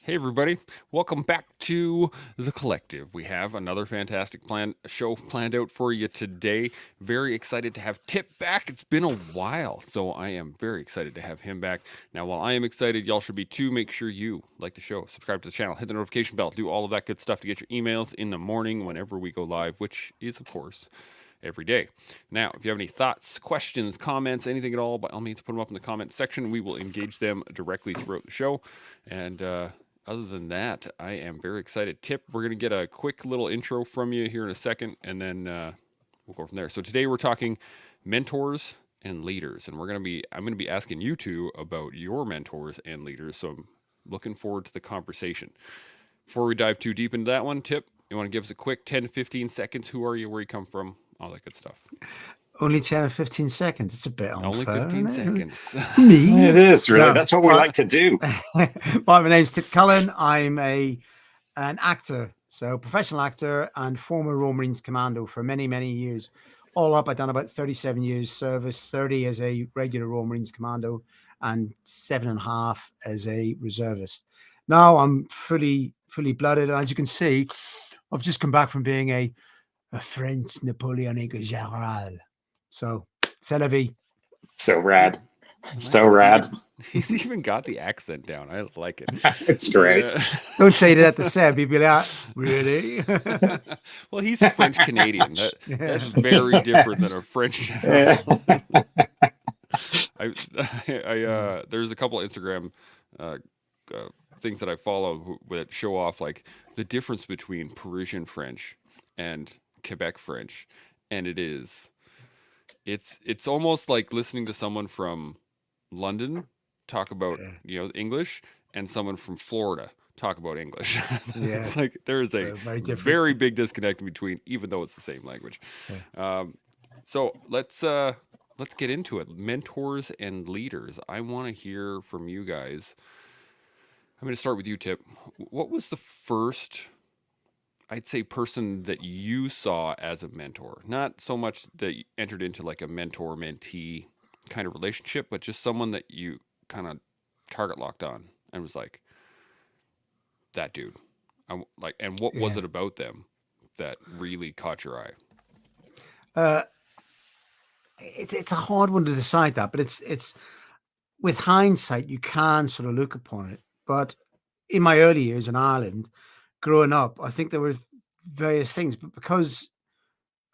Hey everybody, welcome back to The Collective. We have another fantastic show planned out for you today. Very excited to have Tip back. It's been a while, so I am very excited to have him back. Now, while I am excited, y'all should be too. Make sure you like the show, subscribe to the channel, hit the notification bell, do all of that good stuff to get your emails in the morning whenever we go live, which is, of course, every day. Now, if you have any thoughts, questions, comments, anything at all, by all means, put them up in the comment section. We will engage them directly throughout the show. And other than that, I am very excited. Tip, we're going to get a quick little intro from you here in a second, and then we'll go from there. So today we're talking mentors and leaders, and I'm going to be asking you two about your mentors and leaders. So I'm looking forward to the conversation. Before we dive too deep into that one, Tip, you want to give us a quick 10 to 15 seconds? Who are you? Where you come from? All that good stuff. Only 10 or 15 seconds. It's a bit unfair. Only 15 seconds. Me? It is, really. No, that's what we like to do. My name's Tip Cullen. I'm an actor, so professional actor and former Royal Marines Commando for many, many years. All up, I've done about 37 years service, 30 as a regular Royal Marines Commando and 7.5 as a reservist. Now I'm fully blooded. And as you can see, I've just come back from being a French Napoleonic general. So, c'est la vie. So rad. So rad. He's even got the accent down. I like it. It's great. Don't say that to Seb. He'd be like, really? Well, he's French Canadian. That's very different than a French general. There's a couple of Instagram things that I follow that show off like the difference between Parisian French and Quebec French, and it's almost like listening to someone from London talk about English and someone from Florida talk about English. Yeah. It's like there's a very big disconnect in between, even though it's the same language. Yeah. So let's get into it. Mentors and leaders. I want to hear from you guys. I'm going to start with you, Tip. What was the first, I'd say, person that you saw as a mentor? Not so much that you entered into like a mentor-mentee kind of relationship, but just someone that you kind of target locked on and was like, that dude. And what was it about them that really caught your eye? It's a hard one to decide that, but it's with hindsight, you can sort of look upon it. But in my early years in Ireland, growing up, I think there were various things, but because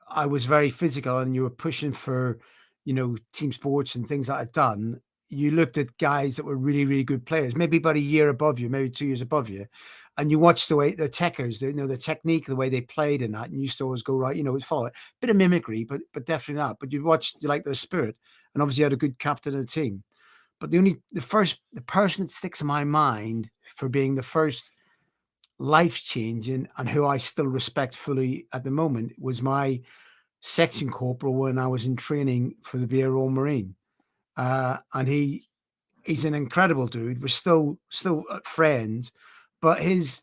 I was very physical and you were pushing for, team sports and things that I'd done, you looked at guys that were really, really good players, maybe about a year above you, maybe 2 years above you. And you watched the way the techers, the technique, the way they played in that, and you used to always go, right, it's follow it. Bit of mimicry, but definitely not. But you watched like their spirit, and obviously you had a good captain of the team. But the person that sticks in my mind for being the first life-changing and who I still respect fully at the moment was my section corporal when I was in training for the BA Royal Marine. And he's an incredible dude. We're still friends, but his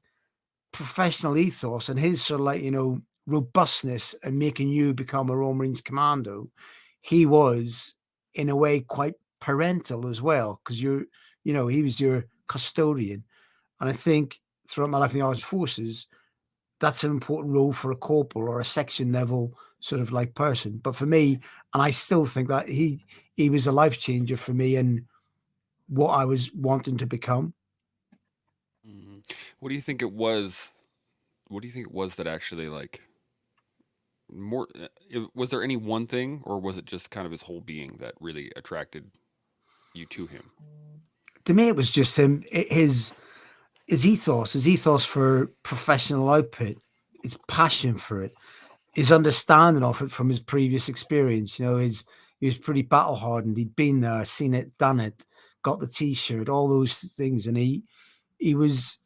professional ethos and his sort of robustness and making you become a Royal Marines commando, he was in a way quite parental as well, because he was your custodian. And I think throughout my life in the armed forces, that's an important role for a corporal or a section level sort of like person. But for me, and I still think that he was a life changer for me and what I was wanting to become. Mm-hmm. What do you think it was? What do you think it was that actually was there any one thing, or was it just kind of his whole being that really attracted you to him? To me, it was just him, his ethos for professional output, his passion for it, his understanding of it from his previous experience. He was pretty battle hardened. He'd been there, seen it, done it, got the T-shirt, all those things, and he just,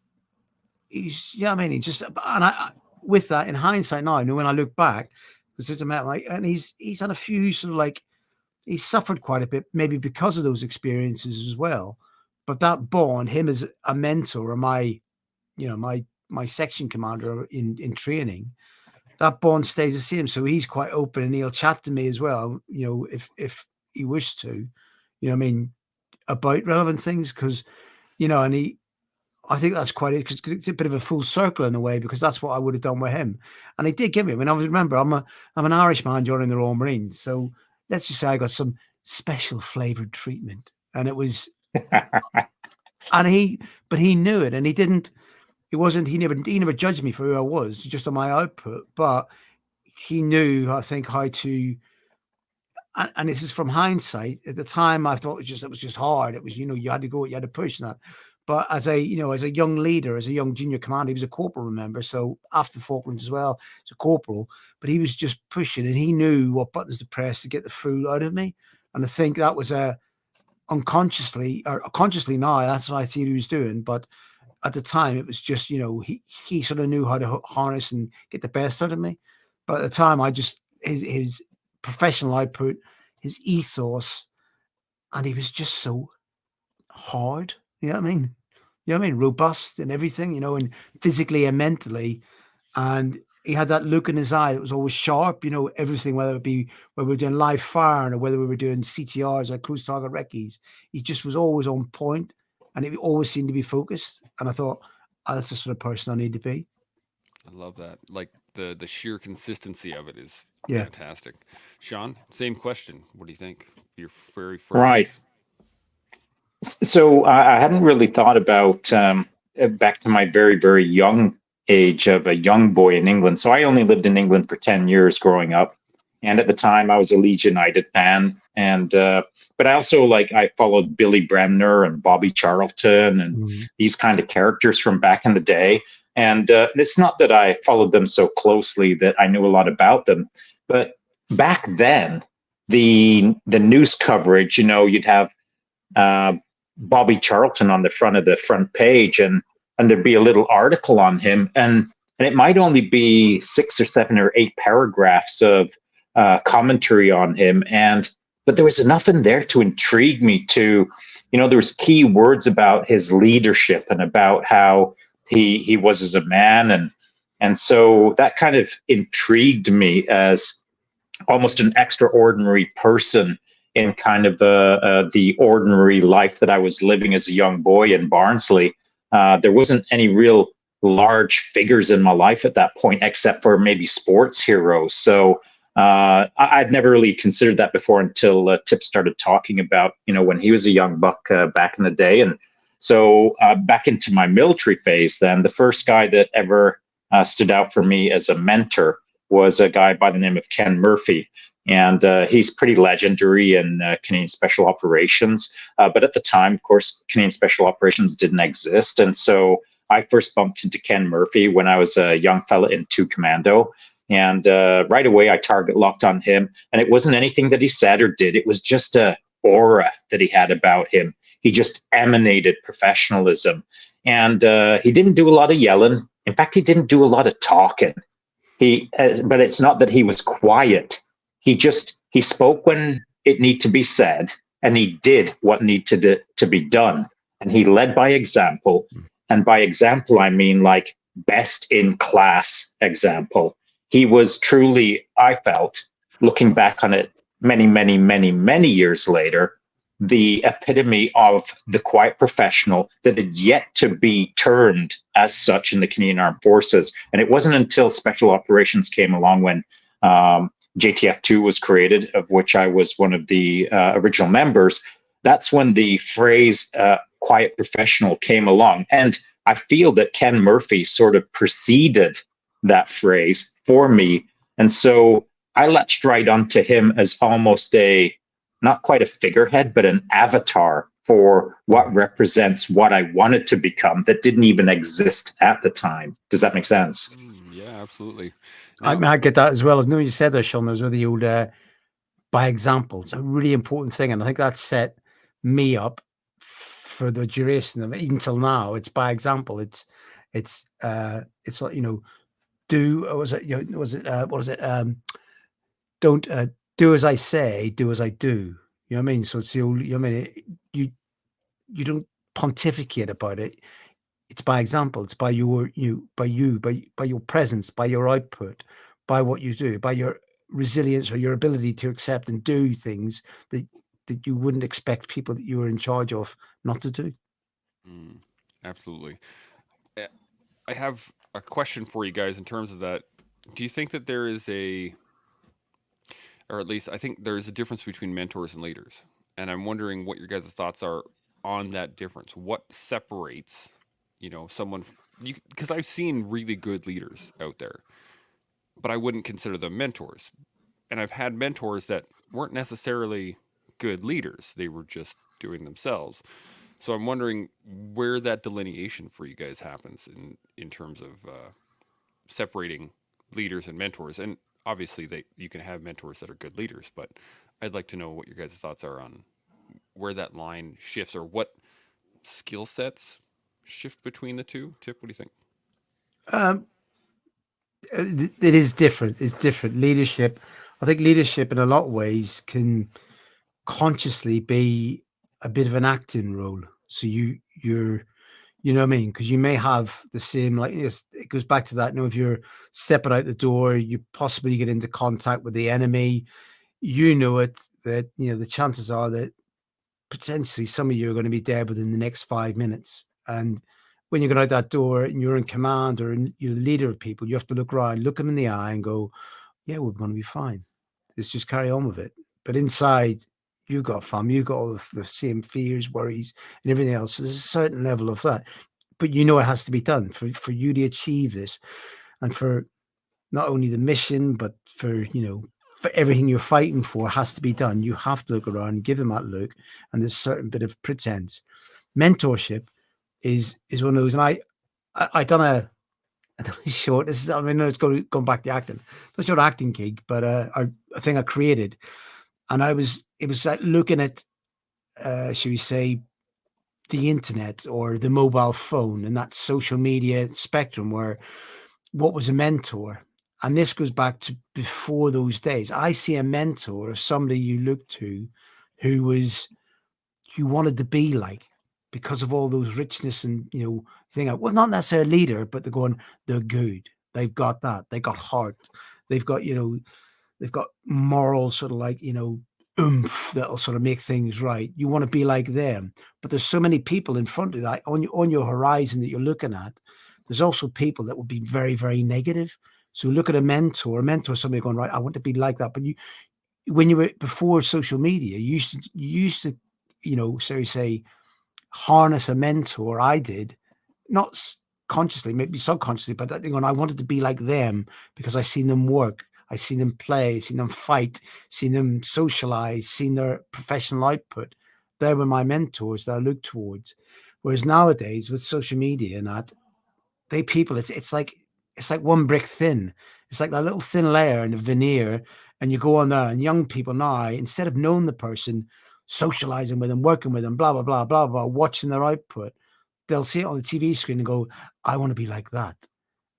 with that in hindsight now, I know when I look back, because it's a matter and he's had a few sort of he's suffered quite a bit, maybe because of those experiences as well. But that bond, him as a mentor or my section commander in training, that bond stays the same. So he's quite open and he'll chat to me as well, if he wished to, about relevant things. Because, and I think that's quite it, 'cause it's a bit of a full circle in a way, because that's what I would have done with him. And he did give me. I mean, I remember I'm an Irishman joining the Royal Marines, so let's just say I got some special flavored treatment, and it was, and he knew it, and he didn't. It wasn't. He never judged me for who I was, just on my output, but he knew, I think, how to. And this is from hindsight. At the time, I thought it was just hard. It was, you had to go, you had to push that. But as a young leader, as a young junior commander, he was a corporal, remember? So after the Falklands as well, he's a corporal. But he was just pushing, and he knew what buttons to press to get the fool out of me. And I think that was unconsciously or consciously now, that's what I see he was doing. But at the time, it was just, he sort of knew how to harness and get the best out of me. But at the time, his professional output, his ethos, and he was just so hard. You know what I mean? You know what I mean? Robust and everything, and physically and mentally. And he had that look in his eye that was always sharp, everything, whether it be whether we were doing live firing or whether we were doing CTRs or close target recce's. He just was always on point, and it always seemed to be focused. And I thought, that's the sort of person I need to be. I love that. Like the sheer consistency of it is Yeah. fantastic. Shaun, same question. What do you think? Your very first. Right. So I hadn't really thought about back to my very, very young age of a young boy in England. So I only lived in England for 10 years growing up. And at the time, I was a Leeds United fan. And but I also I followed Billy Bremner and Bobby Charlton and these kind of characters from back in the day. And it's not that I followed them so closely that I knew a lot about them. But back then, the news coverage, you'd have Bobby Charlton on the front page, and there'd be a little article on him, and it might only be 6 or 7 or 8 paragraphs of commentary on him, but there was enough in there to intrigue me to, there was key words about his leadership and about how he was as a man, and so that kind of intrigued me as almost an extraordinary person in kind of the ordinary life that I was living as a young boy in Barnsley. There wasn't any real large figures in my life at that point, except for maybe sports heroes. So I'd never really considered that before until Tip started talking about, when he was a young buck back in the day. And so back into my military phase, then the first guy that ever stood out for me as a mentor was a guy by the name of Ken Murphy. And he's pretty legendary in Canadian Special Operations. But at the time, of course, Canadian Special Operations didn't exist. And so I first bumped into Ken Murphy when I was a young fella in 2 Commando. And right away, I target locked on him. And it wasn't anything that he said or did. It was just a aura that he had about him. He just emanated professionalism. And he didn't do a lot of yelling. In fact, he didn't do a lot of talking. But it's not that he was quiet. He spoke when it needed to be said, and he did what needed to be done. And he led by example. And by example, I mean best in class example. He was truly, I felt, looking back on it many, many, many, many years later, the epitome of the quiet professional that had yet to be turned as such in the Canadian Armed Forces. And it wasn't until Special Operations came along when JTF2 was created, of which I was one of the original members. That's when the phrase quiet professional came along. And I feel that Ken Murphy sort of preceded that phrase for me. And so I latched right onto him as almost not quite a figurehead, but an avatar for what represents what I wanted to become that didn't even exist at the time. Does that make sense? Yeah, absolutely. I get that as well. As you said there, Shaun, there's the old by example. It's a really important thing. And I think that set me up for the duration of it, even till now. It's by example. It's like, don't do as I say, do as I do. You know what I mean? So it's the old, you don't pontificate about it. It's by example. It's by your presence, by your output, by what you do, by your resilience or your ability to accept and do things that you wouldn't expect people that you were in charge of not to do. Absolutely. Uh, I have a question for you guys in terms of that. Do you think that there is or at least I think there's a difference between mentors and leaders? And I'm wondering what your guys' thoughts are on that difference. What separates, someone, because I've seen really good leaders out there, but I wouldn't consider them mentors. And I've had mentors that weren't necessarily good leaders, they were just doing themselves. So I'm wondering where that delineation for you guys happens in terms of separating leaders and mentors. And obviously, you can have mentors that are good leaders, but I'd like to know what your guys' thoughts are on where that line shifts or what skill sets shift between the two. Tip, what do you think? Um, it is different. It's different. Leadership, I think leadership in a lot of ways can consciously be a bit of an acting role. So you know what I mean? Because you may have the same, like, it goes back to that. If you're stepping out the door, you possibly get into contact with the enemy. You know it, that, the chances are that potentially some of you are going to be dead within the next 5 minutes. And when you go out that door and you're in command or you're the leader of people, you have to look around, look them in the eye and go, yeah, we're going to be fine. Let's just carry on with it. But inside, you got fam, you got all the same fears, worries, and everything else. So there's a certain level of that. But it has to be done for you to achieve this, and for not only the mission, but for everything you're fighting for has to be done. You have to look around, give them that look, and there's a certain bit of pretense. Mentorship is one of those, and I done a short. This is, I mean, no, it's going back to acting. Not a short acting gig, but a thing I created, and it was like looking at, should we say, the internet or the mobile phone and that social media spectrum, where what was a mentor? And this goes back to before those days. I see a mentor as somebody you look to who was you wanted to be like, because of all those richness and thing. Well, not necessarily a leader, but they're good. They've got that. They got heart. They've got they've got moral sort of like oomph that'll sort of make things right. You want to be like them, but there's so many people in front of that on your horizon that you're looking at. There's also people that would be very, very negative. So look at a mentor. A mentor is somebody going, right, I want to be like that. But when you were before social media, you used to so you say, harness a mentor. I did, not consciously, maybe subconsciously, but I think when I wanted to be like them because I seen them work, I seen them play, seen them fight, seen them socialize, seen their professional output. They were my mentors that I looked towards. Whereas nowadays with social media and that, it's like one brick thin. It's like that little thin layer and a veneer, and you go on there, and young people now, instead of knowing the person, socializing with them, working with them, blah blah blah blah blah, watching their output, they'll see it on the TV screen and go, I want to be like that.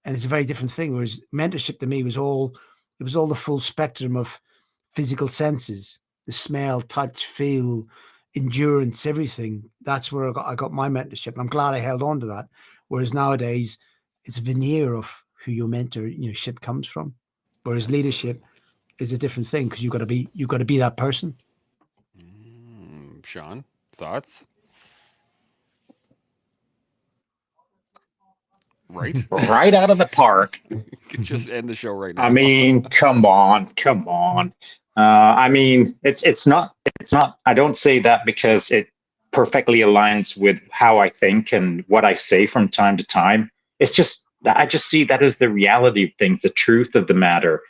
And it's a very different thing. Whereas mentorship to me was all the full spectrum of physical senses, the smell, touch, feel, endurance, everything. That's where I got my mentorship. And I'm glad I held on to that. Whereas nowadays it's a veneer of who your mentorship comes from. Whereas leadership is a different thing, because you got to be that person. Shaun, thoughts? Right? Right out of the park. Could just end the show right now. I mean, come on, come on. I mean, it's not. I don't say that because it perfectly aligns with how I think and what I say from time to time. It's just I just see that as the reality of things, the truth of the matter.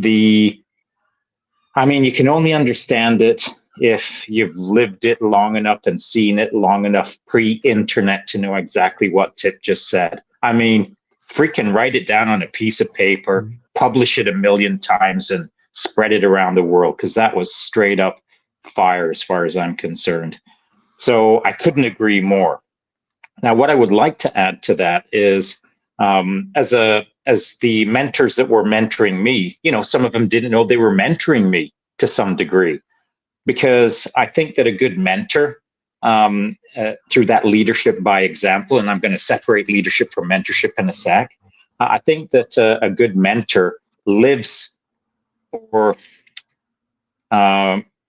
I mean, you can only understand it if you've lived it long enough and seen it long enough pre-internet to know exactly what Tip just said. I mean, freaking write it down on a piece of paper, publish it 1,000,000 times, and spread it around the world, because that was straight up fire as far as I'm concerned. So I couldn't agree more. Now, what I would like to add to that is, as the mentors that were mentoring me, some of them didn't know they were mentoring me to some degree, because I think that a good mentor, through that leadership by example, and I'm going to separate leadership from mentorship in a sec. I think that a good mentor lives or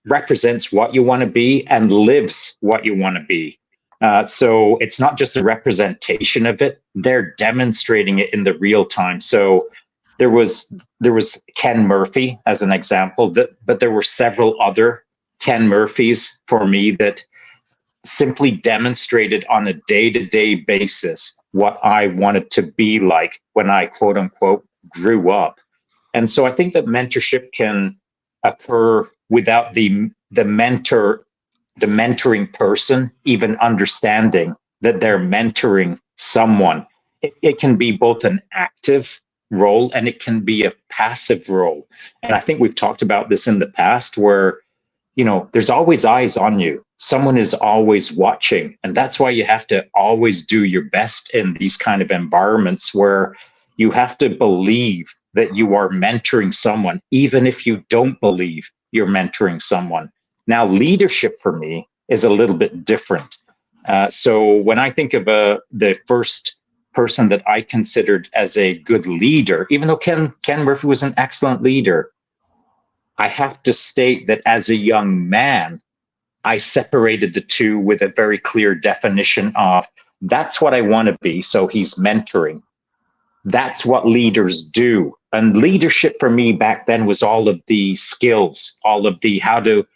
represents what you want to be and lives what you want to be. So it's not just a representation of it; they're demonstrating it in the real time. So there was Ken Murphy as an example, but there were several other Ken Murphys for me that simply demonstrated on a day-to-day basis what I wanted to be like when I quote unquote grew up. And so I think that mentorship can occur without the mentoring person even understanding that they're mentoring someone. It can be both an active role and it can be a passive role. And I think we've talked about this in the past where, there's always eyes on you. Someone is always watching. And that's why you have to always do your best in these kind of environments where you have to believe that you are mentoring someone, even if you don't believe you're mentoring someone. Now, leadership for me is a little bit different. So when I think of the first person that I considered as a good leader, even though Ken Murphy was an excellent leader, I have to state that as a young man, I separated the two with a very clear definition of that's what I want to be. So he's mentoring. That's what leaders do. And leadership for me back then was all of the skills, all of the how to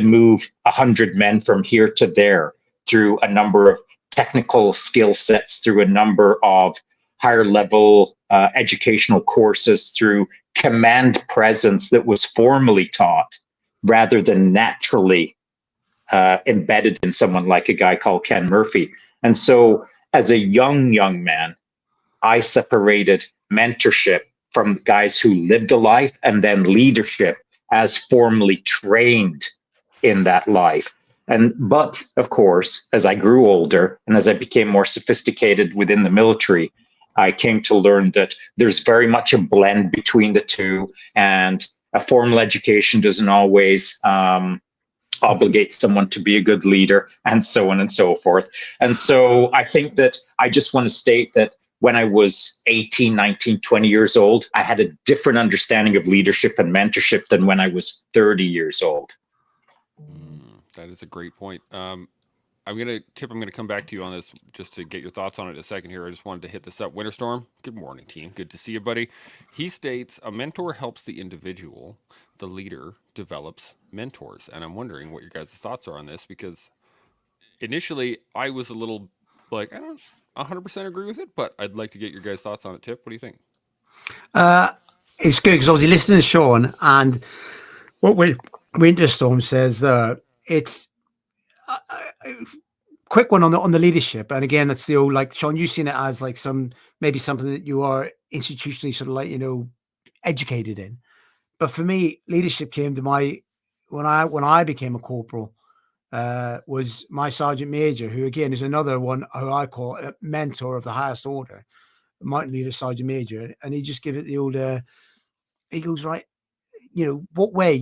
move 100 men from here to there through a number of technical skill sets, through a number of higher level educational courses, through command presence that was formally taught rather than naturally embedded in someone like a guy called Ken Murphy. And so as a young man, I separated mentorship from guys who lived a life and then leadership as formally trained in that life. But of course, as I grew older and as I became more sophisticated within the military, I came to learn that there's very much a blend between the two, and a formal education doesn't always obligate someone to be a good leader, and so on and so forth. And so I think that I just want to state that when I was 18, 19, 20 years old, I had a different understanding of leadership and mentorship than when I was 30 years old. That is a great point. I'm going to come back to you on this just to get your thoughts on it in a second here. I just wanted to hit this up. Winterstorm, good morning, team. Good to see you, buddy. He states, a mentor helps the individual. The leader develops mentors. And I'm wondering what your guys' thoughts are on this, because initially I was a little like, I don't 100% agree with it, but I'd like to get your guys' thoughts on it. Tip, what do you think? It's good because obviously listening to Shaun and what Winterstorm says it's quick one on the leadership. And again, that's the old, like, Shaun, you've seen it as like maybe something that you are institutionally sort of like, educated in. But for me, leadership came to when I became a corporal, was my sergeant major, who again is another one who I call a mentor of the highest order, might lead a sergeant major. And he just give it the old, he goes, right, what way,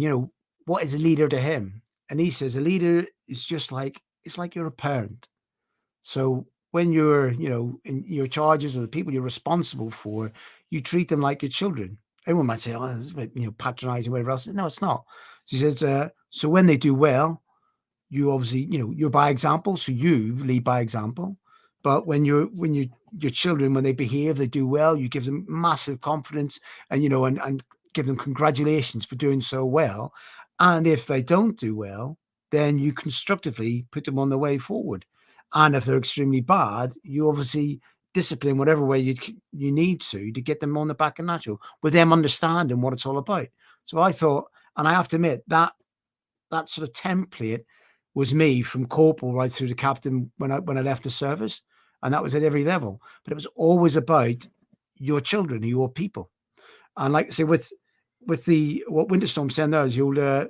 what is a leader to him? And he says, a leader is just like, it's like you're a parent. So when you're, in your charges or the people you're responsible for, you treat them like your children. Everyone might say, oh, this is a bit, patronizing, whatever else. No, it's not. She says, so when they do well, you obviously, you're by example. So you lead by example. But when your children, when they behave, they do well, you give them massive confidence and, and give them congratulations for doing so well. And if they don't do well, then you constructively put them on the way forward. And if they're extremely bad, you obviously discipline whatever way you need to get them on the back and natural, with them understanding what it's all about. So I thought, and I have to admit that sort of template was me from corporal right through to captain when I left the service, and that was at every level. But it was always about your children, your people. And like I say, with what Winterstorm said there is you'll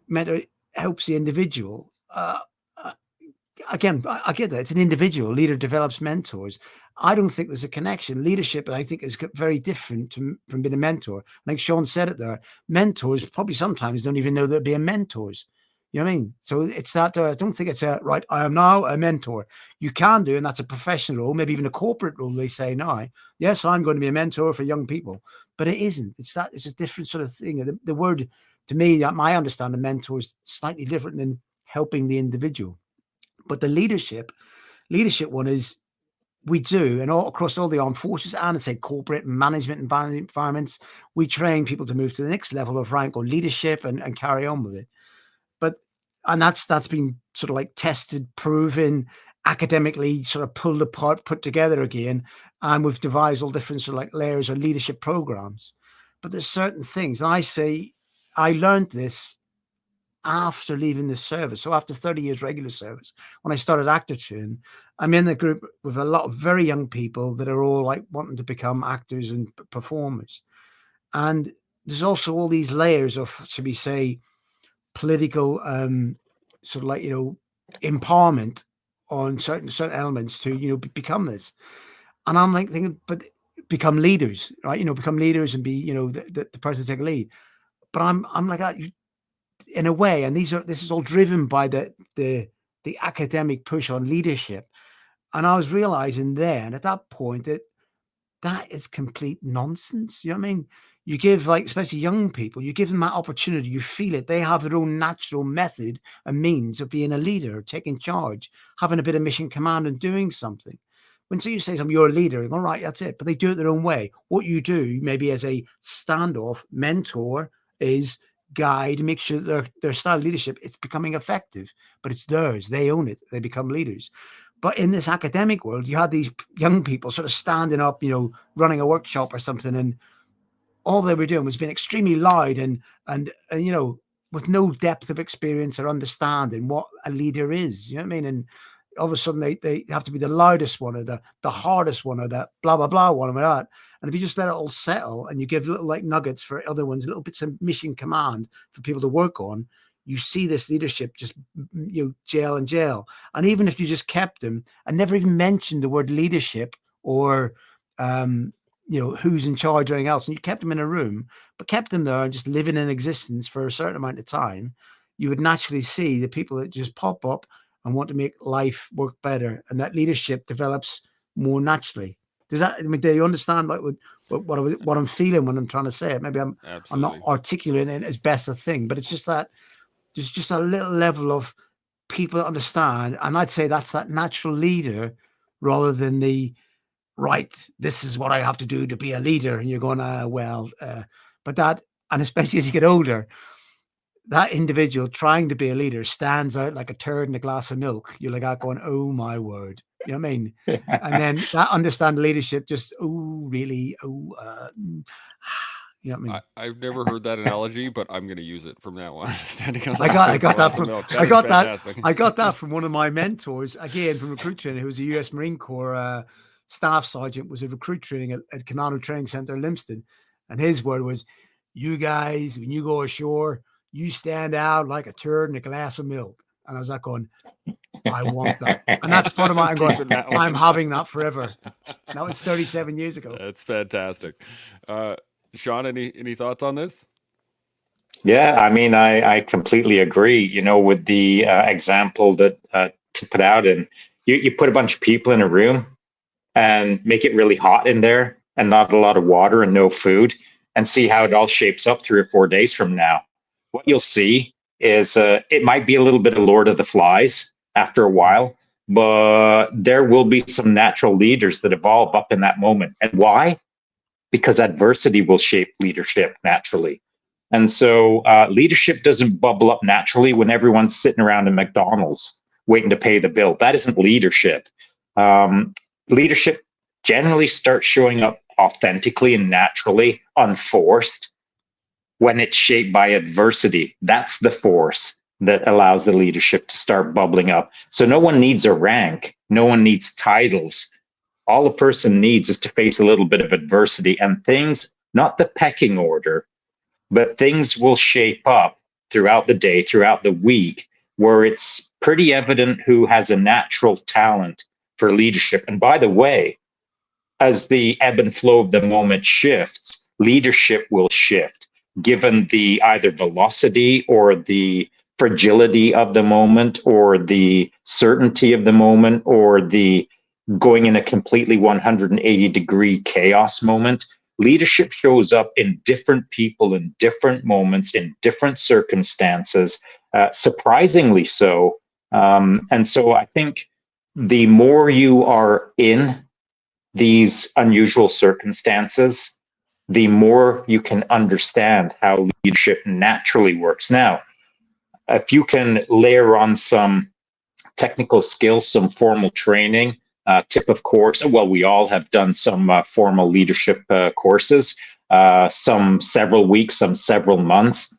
mentor helps the individual. Again, I get that it's an individual leader develops mentors. I don't think there's a connection. Leadership, I think, is very different from being a mentor. Like Shaun said it there, mentors probably sometimes don't even know they're being mentors. You know what I mean? So it's that, I don't think it's right, I am now a mentor. You can do, and that's a professional role, maybe even a corporate role. They say now, yes, I'm going to be a mentor for young people, but it isn't. It's a different sort of thing. The word, to me, my understanding, mentor is slightly different than helping the individual. But the leadership one is, we do, and all across all the armed forces and I'd say corporate management environments, we train people to move to the next level of rank or leadership and carry on with it. But and that's been sort of like tested, proven, academically sort of pulled apart, put together again, and we've devised all different sort of like layers of leadership programs. But there's certain things, and I say I learned this after leaving the service. So after 30 years regular service, when I started actor training, I'm in the group with a lot of very young people that are all like wanting to become actors and performers. And there's also all these layers of, should we say, political sort of like, empowerment on certain elements to, become this. And I'm like thinking, but become leaders, right? Become leaders and be, the person to take a lead. But I'm like, in a way, and this is all driven by the academic push on leadership. And I was realizing then at that point that is complete nonsense. You know what I mean? You give, like, especially young people, you give them that opportunity, you feel it. They have their own natural method and means of being a leader, taking charge, having a bit of mission command and doing something. When so you say something, you're a leader, all right, that's it. But they do it their own way. What you do, maybe as a standoff mentor, is guide, make sure that their style of leadership, it's becoming effective, but it's theirs. They own it. They become leaders. But in this academic world, you had these young people sort of standing up, running a workshop or something, and all they were doing was being extremely loud and with no depth of experience or understanding what a leader is. You know what I mean? And all of a sudden they have to be the loudest one or the hardest one or the blah blah blah one or that. And if you just let it all settle and you give little like nuggets for other ones, little bits of mission command for people to work on, you see this leadership just gel and gel. And even if you just kept them and never even mentioned the word leadership or who's in charge or anything else, and you kept them in a room, but kept them there and just living in existence for a certain amount of time, you would naturally see the people that just pop up and want to make life work better, and that leadership develops more naturally. Do you understand like what I'm feeling when I'm trying to say it? Maybe I'm not articulating it as best a thing, but it's just that there's just a little level of people that understand, and I'd say that's that natural leader rather than the right, this is what I have to do to be a leader. And you're going, but that, and especially as you get older, that individual trying to be a leader stands out like a turd in a glass of milk. You're like out going, oh my word. You know what I mean? And then that understand leadership just, you know what I mean? I've never heard that analogy, but I'm going to use it from now on. I got that from one of my mentors, again, from recruit training, who was a US Marine Corps staff sergeant, was a recruit training at Commando Training Center in Livingston. And his word was, you guys, when you go ashore, you stand out like a turd in a glass of milk. And I was like going, I want that. And that's part of my, I'm having that forever. That was 37 years ago. That's fantastic. Shaun, any thoughts on this? Yeah, I mean, I completely agree, with the example that to put out. And you put a bunch of people in a room and make it really hot in there and not a lot of water and no food, and see how it all shapes up 3 or 4 days from now. What you'll see is it might be a little bit of Lord of the Flies after a while, but there will be some natural leaders that evolve up in that moment. And why? Because adversity will shape leadership naturally. And so leadership doesn't bubble up naturally when everyone's sitting around in McDonald's waiting to pay the bill. That isn't leadership. Leadership generally starts showing up authentically and naturally, unforced, when it's shaped by adversity. That's the force that allows the leadership to start bubbling up. So no one needs a rank. No one needs titles. All a person needs is to face a little bit of adversity, and things, not the pecking order, but things will shape up throughout the day, throughout the week, where it's pretty evident who has a natural talent for leadership. And by the way, as the ebb and flow of the moment shifts, leadership will shift, given the either velocity or the fragility of the moment, or the certainty of the moment, or the going in a completely 180-degree chaos moment. Leadership shows up in different people, in different moments, in different circumstances, surprisingly so, And so I think the more you are in these unusual circumstances, the more you can understand how leadership naturally works. Now, if you can layer on some technical skills, some formal training, tip of course, well, we all have done some formal leadership courses, some several weeks, some several months.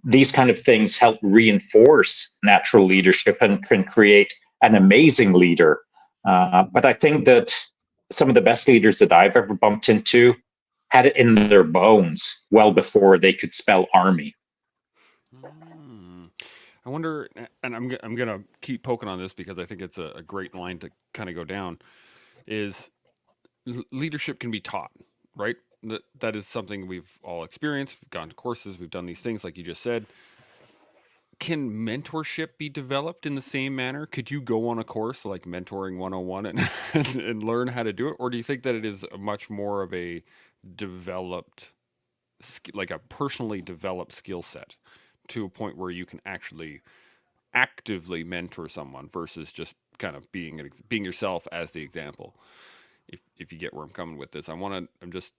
These kind of things help reinforce natural leadership and can create an amazing leader. But I think that some of the best leaders that I've ever bumped into had it in their bones well before they could spell army. I wonder, and I'm gonna keep poking on this because I think it's a great line to kind of go down. Is leadership can be taught, right? That is something we've all experienced. We've gone to courses, we've done these things, like you just said. Can mentorship be developed in the same manner? Could you go on a course like Mentoring 101 and learn how to do it? Or do you think that it is much more of a developed, like a personally developed skill set to a point where you can actually actively mentor someone versus just kind of being yourself as the example? If you get where I'm coming with this, I'm just,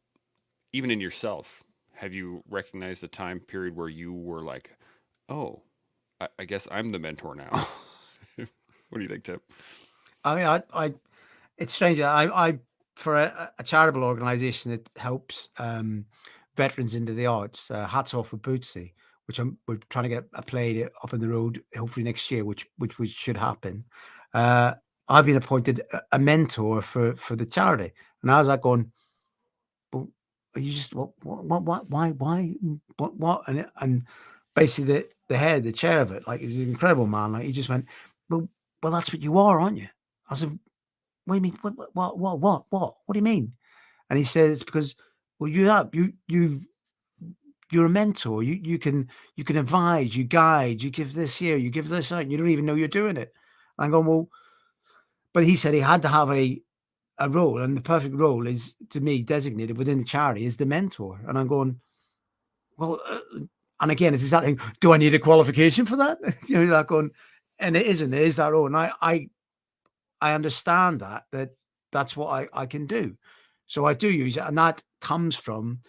even in yourself, have you recognized a time period where you were like, oh, I guess I'm the mentor now? What do you think, Tim? I mean, it's strange. I for a charitable organization that helps veterans into the arts. Hats off with Bootsy, which we're trying to get a play up in the road, hopefully next year, which should happen. I've been appointed a mentor for the charity, and I was like going, "Well, are you just what, why, what?" And basically the head, the chair of it, like he's an incredible man. Like he just went, "Well, that's what you are, aren't you?" I said, "What do you mean? What do you mean?" And he said, "It's because, well, you're a mentor. You can advise, you guide, you give this here, you give this out, and you don't even know you're doing it." And I'm going, "Well," but he said he had to have a role, and the perfect role is, to me, designated within the charity is the mentor. And I'm going, "Well," and again, it's exactly, do I need a qualification for that? You know, that going, and it isn't. It is that role, and I understand that's what I can do. So I do use it, and that comes from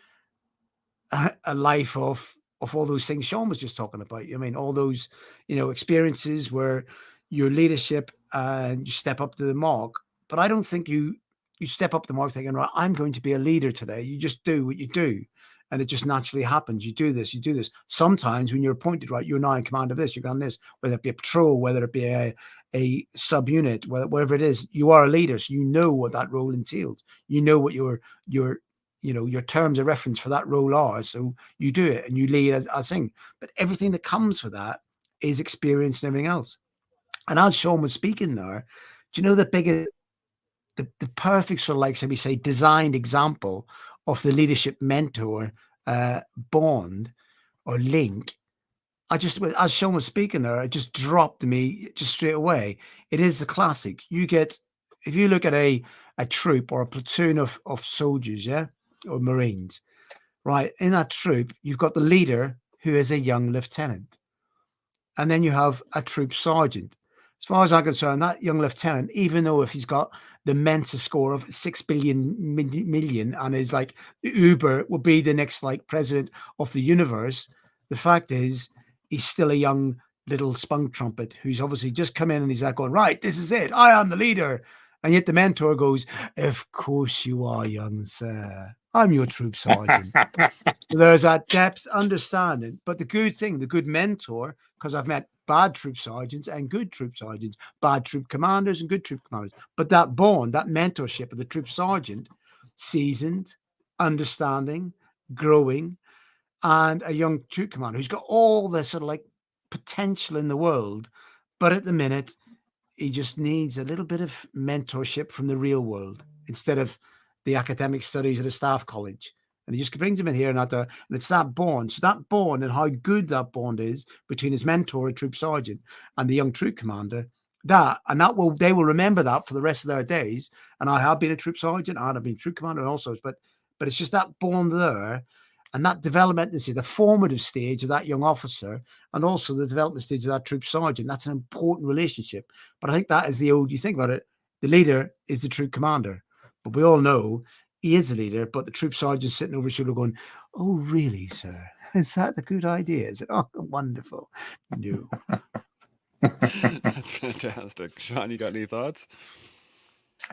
a life of all those things Shaun was just talking about. I mean, all those, experiences where your leadership and you step up to the mark. But I don't think you step up to the mark thinking, right, I'm going to be a leader today. You just do what you do. And it just naturally happens. You do this, you do this. Sometimes when you're appointed, right, you're now in command of this, you're on this, whether it be a patrol, whether it be a subunit, whatever it is, you are a leader. So you know what that role entails. You know what your your terms of reference for that role are. So you do it and you lead as thing. But everything that comes with that is experience and everything else. And as Shaun was speaking there, do you know the biggest, the perfect sort of, like, shall we say, designed example of the leadership mentor bond or link? I just, as Shaun was speaking there, it just dropped to me just straight away. It is the classic. You get, if you look at a troop or a platoon of soldiers, yeah, or Marines, right? In that troop, you've got the leader who is a young lieutenant, and then you have a troop sergeant. As far as I'm concerned, that young lieutenant, even though if he's got the Mensa score of 6 billion million and is like Uber will be the next like president of the universe, the fact is he's still a young little spunk trumpet who's obviously just come in and he's like going, right, this is it. I am the leader. And yet the mentor goes, of course you are, young sir. I'm your troop sergeant. So there's that depth understanding. But the good thing, the good mentor, because I've met bad troop sergeants and good troop sergeants, bad troop commanders and good troop commanders. But that bond, that mentorship of the troop sergeant, seasoned, understanding, growing, and a young troop commander who's got all the sort of like potential in the world. But at the minute, he just needs a little bit of mentorship from the real world instead of the academic studies at a staff college. And he just brings him in here and out there. And it's that bond. So that bond and how good that bond is between his mentor, a troop sergeant, and the young troop commander, they will remember that for the rest of their days. And I have been a troop sergeant, and I've been troop commander and all sorts, but it's just that bond there. And that development is the formative stage of that young officer, and also the development stage of that troop sergeant. That's an important relationship. But I think that is you think about it, the leader is the troop commander. But we all know he is the leader, but the troop sergeant's sitting over his shoulder going, "Oh, really, sir? Is that the good idea? Is it? Oh, wonderful." No. That's fantastic. Shaun, you got any thoughts?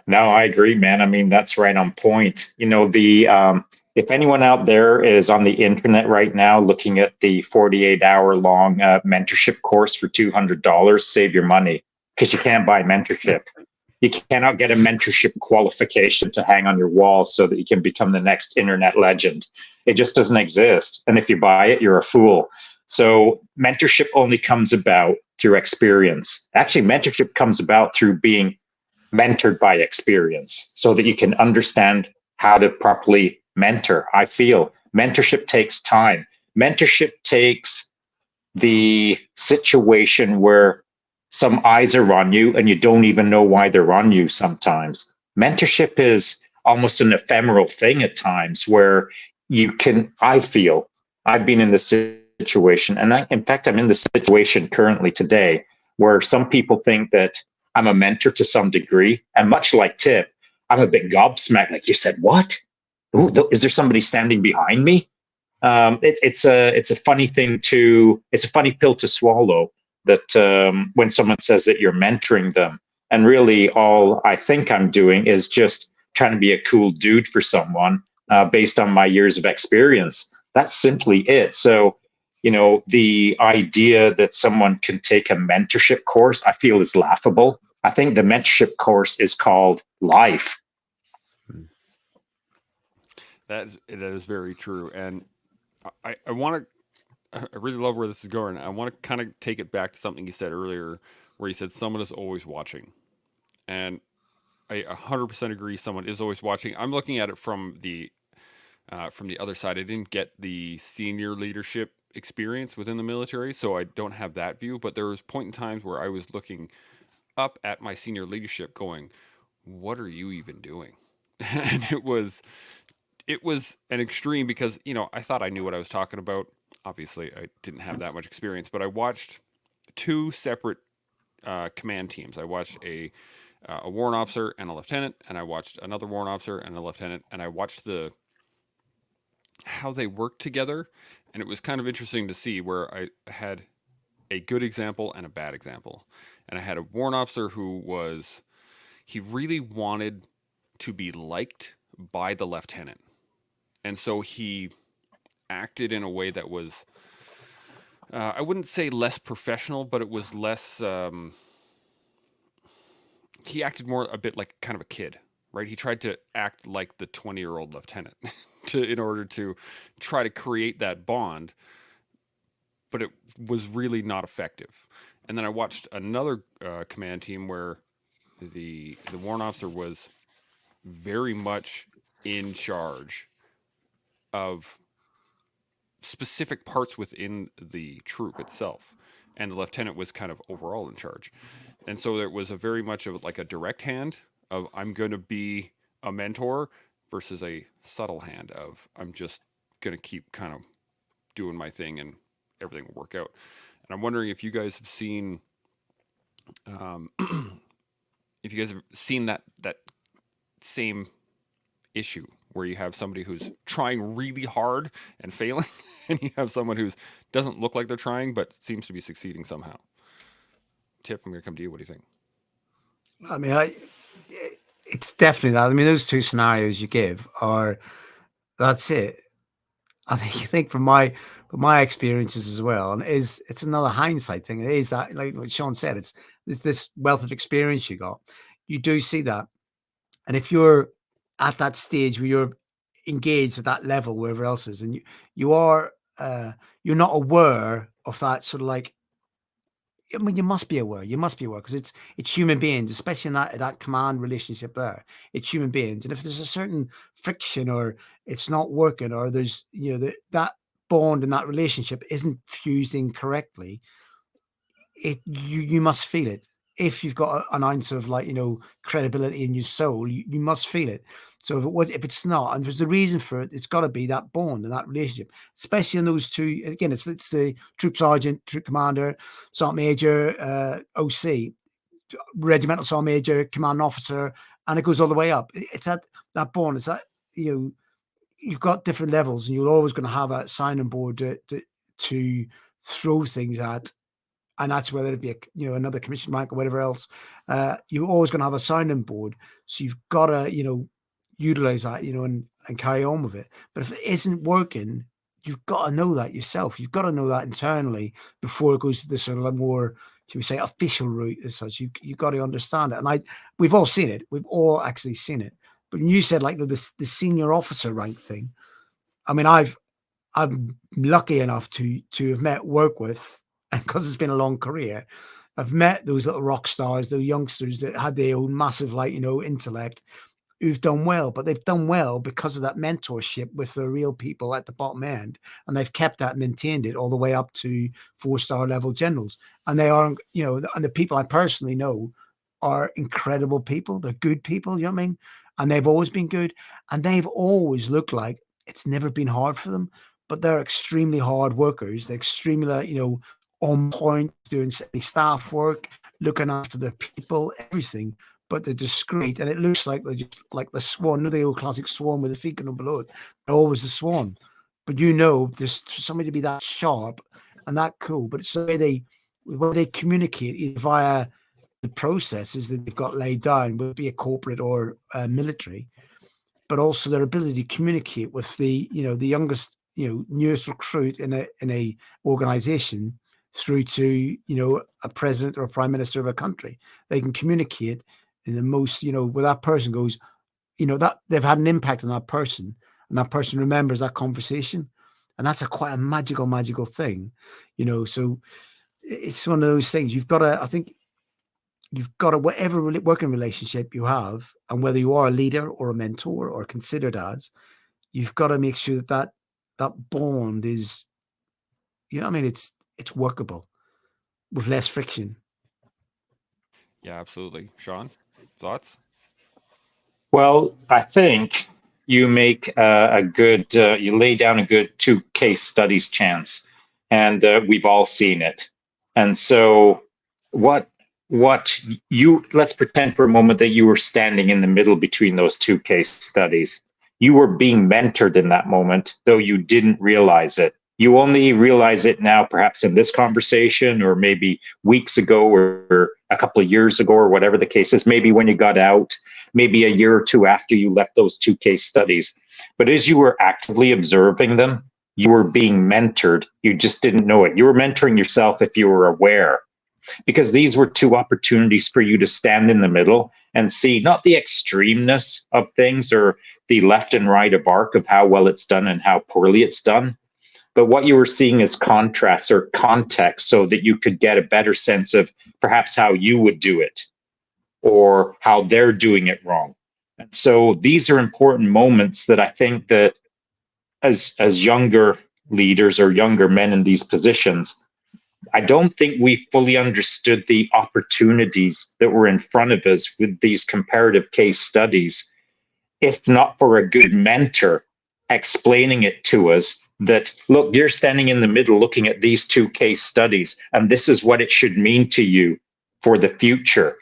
No, I agree, man. I mean, that's right on point. If anyone out there is on the internet right now looking at the 48-hour long mentorship course for $200, save your money, because you can't buy mentorship. You cannot get a mentorship qualification to hang on your wall so that you can become the next internet legend. It just doesn't exist. And if you buy it, you're a fool. So mentorship only comes about through experience. Actually, mentorship comes about through being mentored by experience so that you can understand how to properly mentor. I feel mentorship takes time. Mentorship takes the situation where some eyes are on you and you don't even know why they're on you sometimes. Mentorship is almost an ephemeral thing at times where I feel I've been in this situation, and in fact, I'm in this situation currently today where some people think that I'm a mentor to some degree, and much like Tip, I'm a bit gobsmacked. Like, you said, what? Ooh, is there somebody standing behind me? It's a funny it's a funny pill to swallow, that when someone says that you're mentoring them, and really all I think I'm doing is just trying to be a cool dude for someone based on my years of experience. That's simply it. So, the idea that someone can take a mentorship course, I feel, is laughable. I think the mentorship course is called life. That is very true. And I want to, I really love where this is going. I want to kind of take it back to something you said earlier, where you said someone is always watching. And I 100% agree. Someone is always watching. I'm looking at it from the other side. I didn't get the senior leadership experience within the military, so I don't have that view. But there was point in times where I was looking up at my senior leadership, going, "What are you even doing?" And it was an extreme because I thought I knew what I was talking about. Obviously, I didn't have that much experience, but I watched two separate command teams. I watched a warrant officer and a lieutenant, and I watched another warrant officer and a lieutenant, and I watched how they worked together, and it was kind of interesting to see where I had a good example and a bad example. And I had a warrant officer he really wanted to be liked by the lieutenant, and so he acted in a way that was I wouldn't say less professional, but it was less. He acted more a bit like kind of a kid, right? He tried to act like the 20-year-old lieutenant in order to try to create that bond, but it was really not effective. And then I watched another command team where the warrant officer was very much in charge of specific parts within the troop itself, and the lieutenant was kind of overall in charge. And so there was a very much of like a direct hand of I'm going to be a mentor versus a subtle hand of I'm just going to keep kind of doing my thing and everything will work out. And I'm wondering if you guys have seen that same issue where you have somebody who's trying really hard and failing, and you have someone who doesn't look like they're trying but seems to be succeeding somehow. Tip, I'm going to come to you. What do you think? I mean, it's definitely that. I mean, those two scenarios you give that's it. I think from my experiences as well, and it's another hindsight thing. It is that, like what Shaun said, it's this wealth of experience you got. You do see that, and if you're at that stage where you're engaged at that level, wherever else is, and you are you're not aware of that sort of like. I mean, you must be aware. You must be aware because it's human beings, especially in that command relationship. There, it's human beings, and if there's a certain friction or it's not working, or there's that bond and that relationship isn't fusing correctly, you must feel it. if you've got an ounce of like, credibility in your soul, you must feel it. So if it's not, and there's a reason for it, it's got to be that bond and that relationship, especially in those two. Again, it's the troop sergeant, troop commander, sergeant major, OC, regimental sergeant major, commanding officer, and it goes all the way up. It's that bond. It's that, you've got different levels, and you're always going to have a signing board to throw things at, and that's whether it be another commission rank or whatever else. You're always going to have a sounding board, so you've got to utilize that, and carry on with it. But if it isn't working, you've got to know that yourself. You've got to know that internally before it goes to this sort of more, should we say, official route as such. You've got to understand it, and we've all seen it. We've all actually seen it. But when you said like the senior officer rank thing, I mean, I'm lucky enough to have work with, and because it's been a long career, I've met those little rock stars, those youngsters that had their own massive, intellect, who've done well, but they've done well because of that mentorship with the real people at the bottom end, and they've kept that, maintained it all the way up to 4-star level generals. And they are, and the people I personally know are incredible people. They're good people, you know what I mean? And they've always been good, and they've always looked like it's never been hard for them, but they're extremely hard workers. They're extremely, on point, doing staff work, looking after their people, everything. But they're discreet, and it looks like they're just like the swan, the old classic swan with the feet going below it. They're always the swan, but there's somebody to be that sharp and that cool. But it's the way they communicate, either via the processes that they've got laid down, whether it be a corporate or military, but also their ability to communicate with the youngest, newest recruit in a organization through to a president or a prime minister of a country. They can communicate in the most, where that person goes, that they've had an impact on that person, and that person remembers that conversation, and that's quite a magical thing, So it's one of those things you've got to. I think you've got to, whatever working relationship you have, and whether you are a leader or a mentor or considered as, you've got to make sure that bond is, it's workable with less friction. Yeah, absolutely. Shaun, thoughts? Well, I think you make a good, you lay down a good 2 case studies, Chance, and we've all seen it. And so, what let's pretend for a moment that you were standing in the middle between those 2 case studies. You were being mentored in that moment, though you didn't realize it. You only realize it now, perhaps in this conversation, or maybe weeks ago, or a couple of years ago, or whatever the case is, maybe when you got out, maybe a year or 2 after you left those 2 case studies. But as you were actively observing them, you were being mentored. You just didn't know it. You were mentoring yourself if you were aware, because these were 2 opportunities for you to stand in the middle and see not the extremeness of things or the left and right of arc of how well it's done and how poorly it's done, but what you were seeing as contrasts or context, so that you could get a better sense of perhaps how you would do it or how they're doing it wrong. And so these are important moments that I think that as younger leaders or younger men in these positions, I don't think we fully understood the opportunities that were in front of us with these comparative case studies, if not for a good mentor explaining it to us that, look, you're standing in the middle looking at these 2 case studies, and this is what it should mean to you for the future.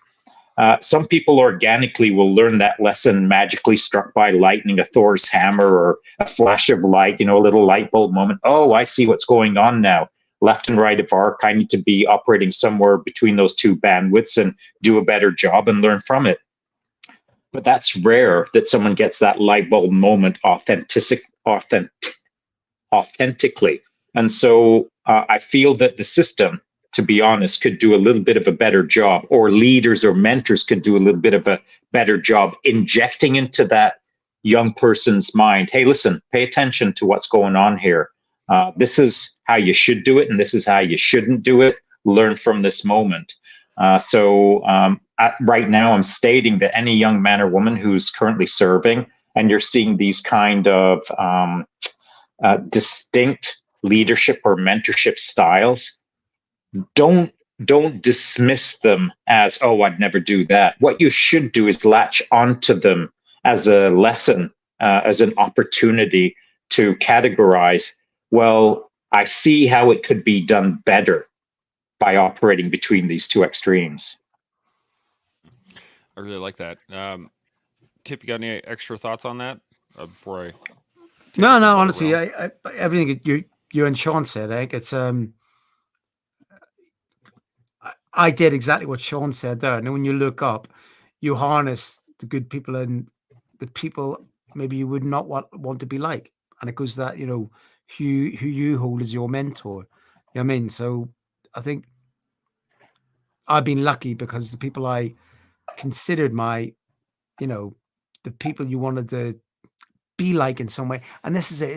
Some people organically will learn that lesson magically struck by lightning, a Thor's hammer, or a flash of light, a little light bulb moment. Oh, I see what's going on now. Left and right of arc, I need to be operating somewhere between those 2 bandwidths and do a better job and learn from it. But that's rare that someone gets that light bulb moment authentically. And so I feel that the system, to be honest, could do a little bit of a better job, or leaders or mentors could do a little bit of a better job injecting into that young person's mind, hey, listen, pay attention to what's going on here. This is how you should do it, and this is how you shouldn't do it. Learn from this moment. Right now, I'm stating that any young man or woman who's currently serving, and you're seeing these kind of distinct leadership or mentorship styles, don't don't dismiss them as, oh, I'd never do that. What you should do is latch onto them as a lesson, as an opportunity to categorize, well, I see how it could be done better by operating between these two extremes. I really like that. Tip, you got any extra thoughts on that before I? No, honestly, I everything you and Shaun said, I think it's I did exactly what Shaun said there. And when you look up, you harness the good people and the people maybe you would not want to be like. And it goes that, who you hold as your mentor. You know what I mean? So I think I've been lucky because the people I considered my, the people you wanted to be like in some way. And this is it.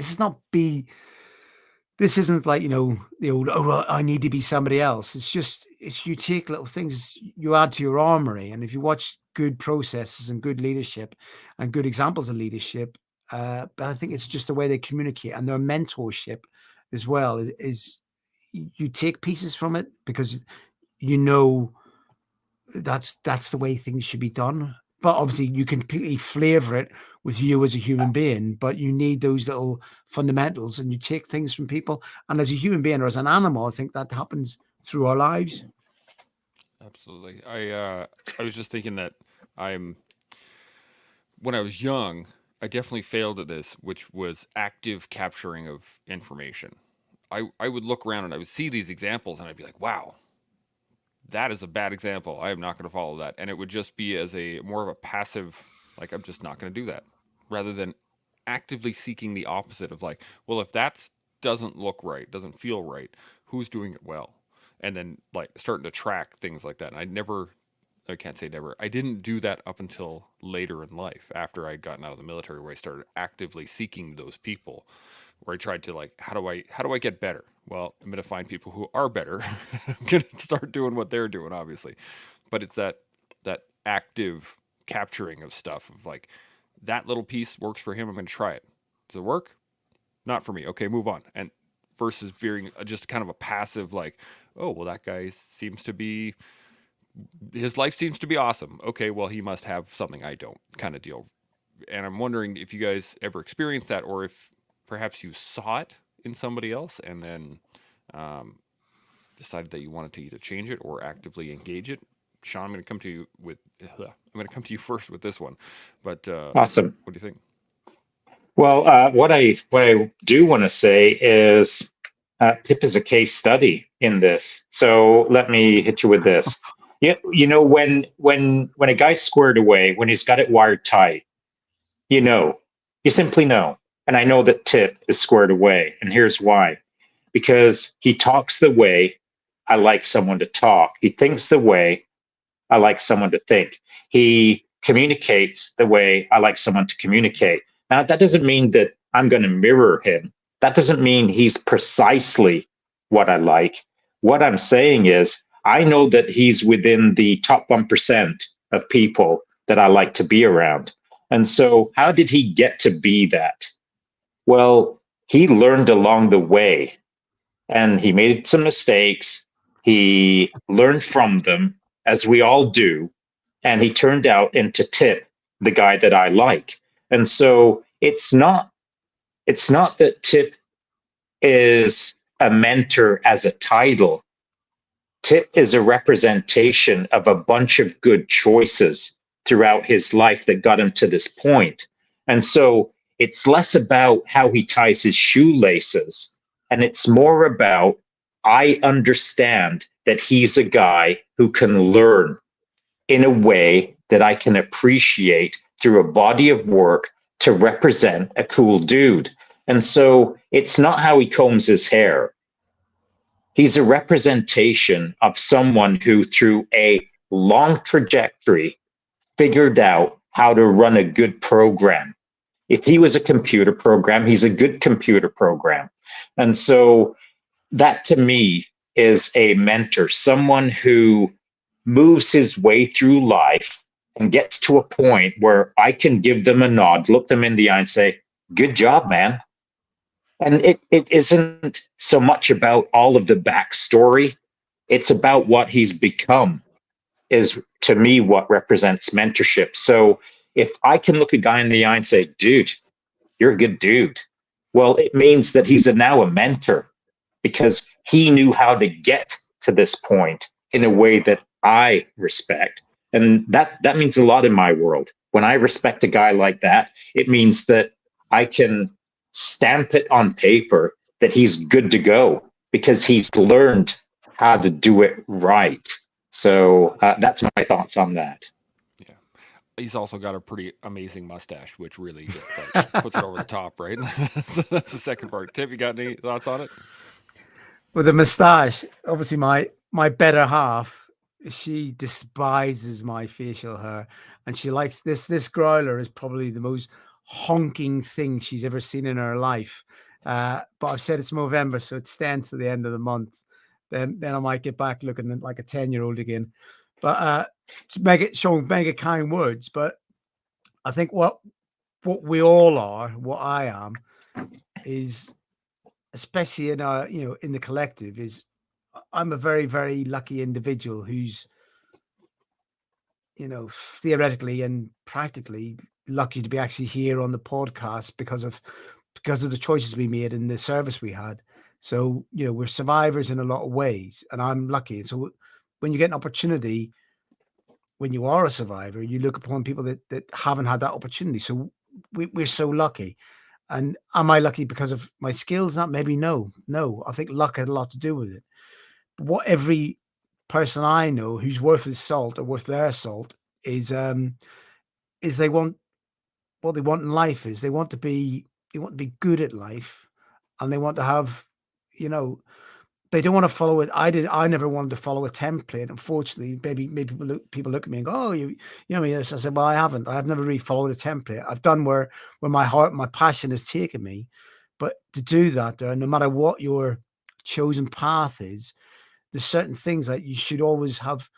This isn't like, the old, oh, well, I need to be somebody else. It's you take little things you add to your armory. And if you watch good processes and good leadership and good examples of leadership, but I think it's just the way they communicate and their mentorship as well is you take pieces from it because that's the way things should be done. But obviously you can completely flavor it with you as a human being, but you need those little fundamentals and you take things from people. And as a human being or as an animal, I think that happens through our lives. Absolutely. I was just thinking that when I was young, I definitely failed at this, which was active capturing of information. I would look around and I would see these examples and I'd be like, wow, that is a bad example. I am not going to follow that. And it would just be as a more of a passive, like, I'm just not going to do that, rather than actively seeking the opposite of like, well, if that doesn't look right, doesn't feel right, who's doing it well? And then like starting to track things like that. And I can't say never. I didn't do that up until later in life after I'd gotten out of the military where I started actively seeking those people where I tried to like, how do I get better? Well, I'm going to find people who are better. I'm going to start doing what they're doing, obviously. But it's that active capturing of stuff of like, that little piece works for him. I'm going to try it. Does it work? Not for me. Okay, move on. And versus veering just kind of a passive like, oh, well, that guy seems to be, his life seems to be awesome. Okay, well, he must have something I don't, kind of deal. And I'm wondering if you guys ever experienced that or if perhaps you saw it in somebody else and then decided that you wanted to either change it or actively engage it. Shaun, I'm going to come to you first with this one. But awesome. What do you think? Well, what I do want to say is Tip is a case study in this. So let me hit you with this. When a guy's squared away, when he's got it wired tight, you simply know. And I know that Tip is squared away. And here's why. Because he talks the way I like someone to talk. He thinks the way I like someone to think. He communicates the way I like someone to communicate. Now, that doesn't mean that I'm going to mirror him. That doesn't mean he's precisely what I like. What I'm saying is, I know that he's within the top 1% of people that I like to be around. And so, how did he get to be that? Well, he learned along the way and he made some mistakes. He learned from them, as we all do. And he turned out into Tip, the guy that I like. And so it's not that Tip is a mentor as a title. Tip is a representation of a bunch of good choices throughout his life that got him to this point. And so it's less about how he ties his shoelaces, and it's more about, I understand that he's a guy who can learn in a way that I can appreciate through a body of work to represent a cool dude. And so it's not how he combs his hair. He's a representation of someone who, through a long trajectory, figured out how to run a good program. If he was a computer program, he's a good computer program. And so that to me is a mentor, someone who moves his way through life and gets to a point where I can give them a nod, look them in the eye and say, good job, man. And it isn't so much about all of the backstory It's about what he's become is, to me, what represents mentorship. So if I can look a guy in the eye and say, dude, you're a good dude, well, it means that he's now a mentor because he knew how to get to this point in a way that I respect. And that means a lot in my world. When I respect a guy like that, it means that I can stamp it on paper that he's good to go because he's learned how to do it right. So that's my thoughts on that. Yeah. He's also got a pretty amazing mustache, which really just like puts it over the top, right? That's the second part. Tip, you got any thoughts on it? With the moustache, obviously my better half, she despises my facial hair, and she likes this growler is probably the most honking thing she's ever seen in her life. But I've said it's November, so it stands to the end of the month. Then I might get back looking like a 10-year-old again. But showing mega kind words. But I think what we all are, what I am, is, especially in our, in the collective, is I'm a very, very lucky individual who's, theoretically and practically lucky to be actually here on the podcast because of the choices we made and the service we had. So, we're survivors in a lot of ways, and I'm lucky. And so when you get an opportunity, when you are a survivor, you look upon people that haven't had that opportunity. So we're so lucky. And am I lucky because of my skills? Not maybe. No. I think luck had a lot to do with it. But what every person I know who's worth his salt or worth their salt is they want, what they want in life is they want to be good at life, and they want to have, they don't want to follow it. I never wanted to follow a template. Unfortunately, maybe people look at me and go, "Oh, you know me." I said, "Well, I haven't. I've never really followed a template. I've done where my heart, my passion has taken me." But to do that, no matter what your chosen path is, there's certain things that you should always have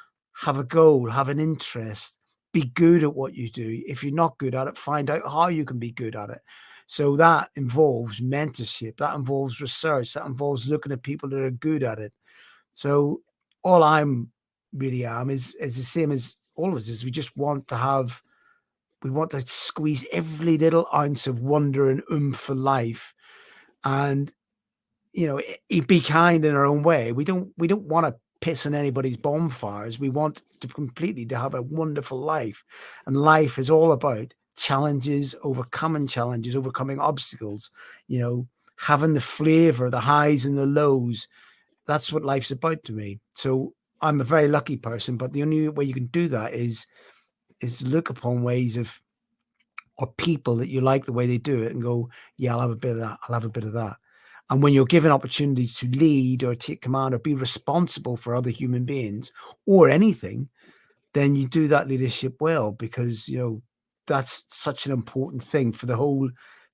a goal, have an interest, be good at what you do. If you're not good at it, find out how you can be good at it. So that involves mentorship, that involves research, that involves looking at people that are good at it. So all I'm really am is the same as always, is we just want to squeeze every little ounce of wonder and for life. And be kind in our own way. We don't want to piss on anybody's bonfires. We want to have a wonderful life. And life is all about challenges, overcoming obstacles, having the flavor, the highs and the lows. That's what life's about to me. So I'm a very lucky person, but the only way you can do that is to look upon ways of, or people that you like the way they do it, and go, yeah, I'll have a bit of that. I'll have a bit of that. And when you're given opportunities to lead or take command or be responsible for other human beings or anything, then you do that leadership well, because, that's such an important thing for the whole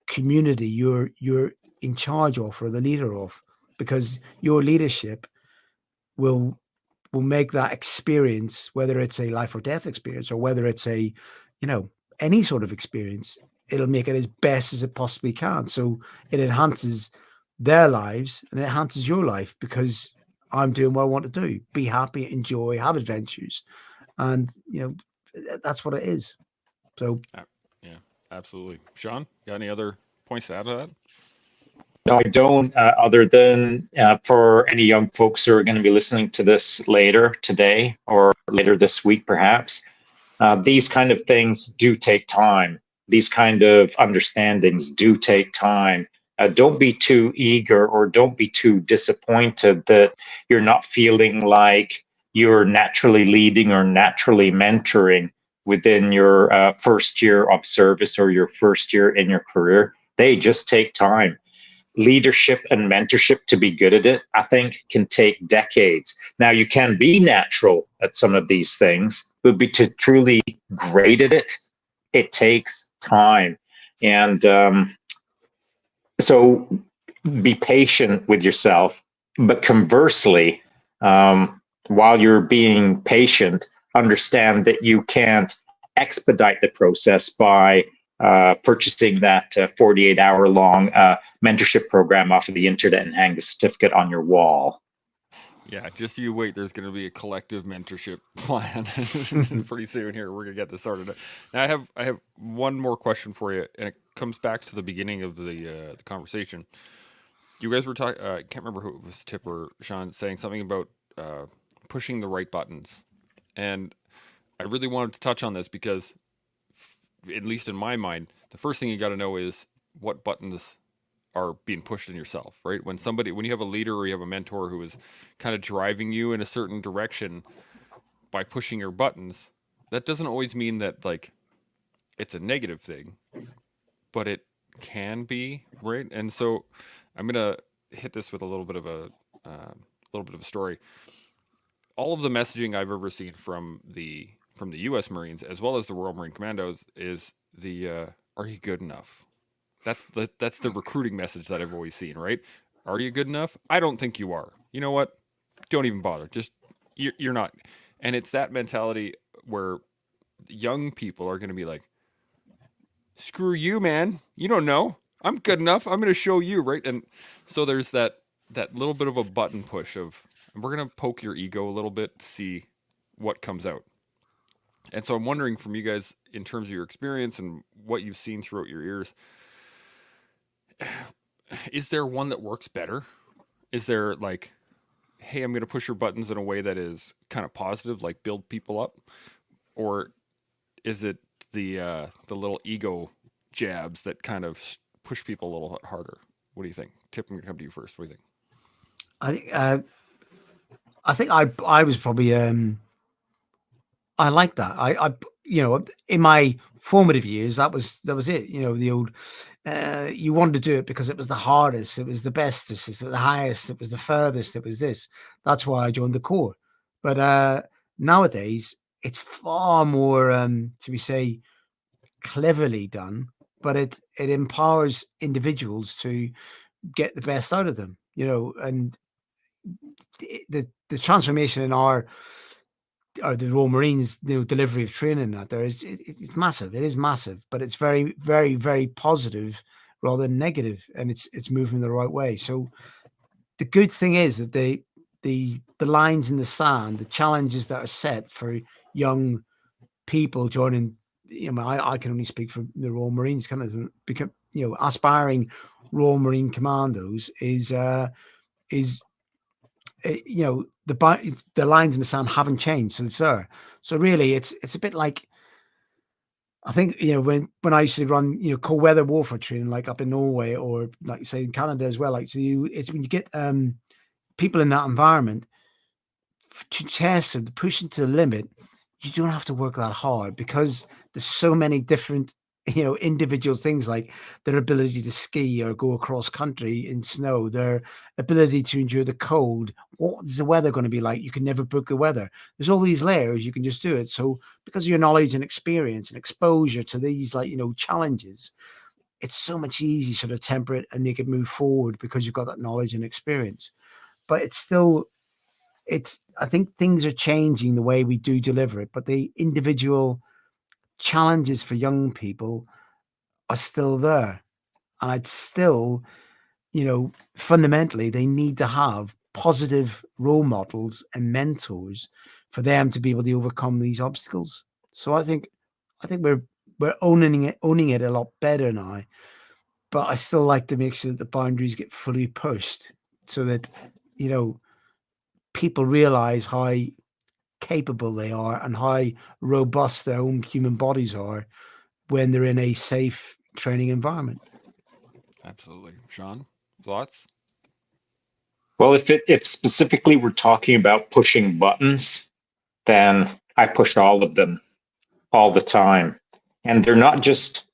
community you're in charge of, or the leader of, because your leadership will make that experience, whether it's a life or death experience or whether it's a, any sort of experience, it'll make it as best as it possibly can. So it enhances their lives and it enhances your life, because I'm doing what I want to do: be happy, enjoy, have adventures. And, that's what it is. So, yeah, absolutely. Shaun, got any other points to add to that? No, I don't, other than for any young folks who are going to be listening to this later today or later this week, perhaps, these kind of things do take time. These kind of understandings do take time. Don't be too eager, or don't be too disappointed that you're not feeling like you're naturally leading or naturally mentoring within your first year of service or your first year in your career. They just take time. Leadership and mentorship, to be good at it, I think, can take decades. Now, you can be natural at some of these things, but to truly great at it, it takes time. And so be patient with yourself. But conversely, while you're being patient, understand that you can't expedite the process by purchasing that 48-hour long mentorship program off of the internet and hang the certificate on your wall. Yeah, just you wait. There's going to be a collective mentorship plan pretty soon. Here, we're going to get this sorted out. Now, I have one more question for you, and it comes back to the beginning of the conversation. You guys were talking. I can't remember who it was, Tip or Shaun, saying something about pushing the right buttons, and I really wanted to touch on this because, at least in my mind, the first thing you got to know is what buttons are being pushed in yourself, right? When you have a leader or you have a mentor who is kind of driving you in a certain direction by pushing your buttons, that doesn't always mean that like it's a negative thing, but it can be, right? And so I'm gonna hit this with a little bit of a story. All of the messaging I've ever seen from the U.S. Marines as well as the Royal Marine Commandos is the "Are you good enough?" That's the recruiting message that I've always seen, right? Are you good enough? I don't think you are. You know what? Don't even bother. Just you're not. And it's that mentality where young people are going to be like, "Screw you, man. You don't know. I'm good enough. I'm going to show you, right?" And so there's that little bit of a button push of, and we're going to poke your ego a little bit to see what comes out. And so I'm wondering from you guys, in terms of your experience and what you've seen throughout your years, is there one that works better? Is there like, hey, I'm going to push your buttons in a way that is kind of positive, like build people up, or is it the little ego jabs that kind of push people a little harder? What do you think? Tip, I'm going to come to you first. What do you think? I think I was probably I like that. In my formative years, that was it. The old you wanted to do it because it was the hardest, it was the bestest, it was the highest, it was the furthest, it was this. That's why I joined the Corps. But nowadays, it's far more, should we say, cleverly done. But it empowers individuals to get the best out of them. And the transformation in our or the Royal Marines, delivery of training out there it's massive. It is massive, but it's very, very, very positive rather than negative, and it's moving the right way. So the good thing is that the lines in the sand, the challenges that are set for young people joining, I can only speak for the Royal Marines, kind of become, aspiring Royal Marine commandos is the lines in the sand haven't changed, so it's there. So really, it's a bit like, I think, when I used to run cold weather warfare training, like up in Norway or like say in Canada as well. Like, so it's when you get people in that environment to test and to push them to the limit, you don't have to work that hard because there's so many different individual things, like their ability to ski or go across country in snow, their ability to endure the cold. What is the weather going to be like? You can never book the weather. There's all these layers, you can just do it. So because of your knowledge and experience and exposure to these challenges, it's so much easier to sort of temper it and make it move forward because you've got that knowledge and experience. But I think things are changing the way we do deliver it, but the individual challenges for young people are still there. And I'd still, fundamentally, they need to have positive role models and mentors for them to be able to overcome these obstacles. So I think we're owning it a lot better now. But I still like to make sure that the boundaries get fully pushed so that, people realize how capable they are and how robust their own human bodies are when they're in a safe training environment. Absolutely. Shaun, thoughts? Well, if specifically we're talking about pushing buttons, then I push all of them all the time. And they're not just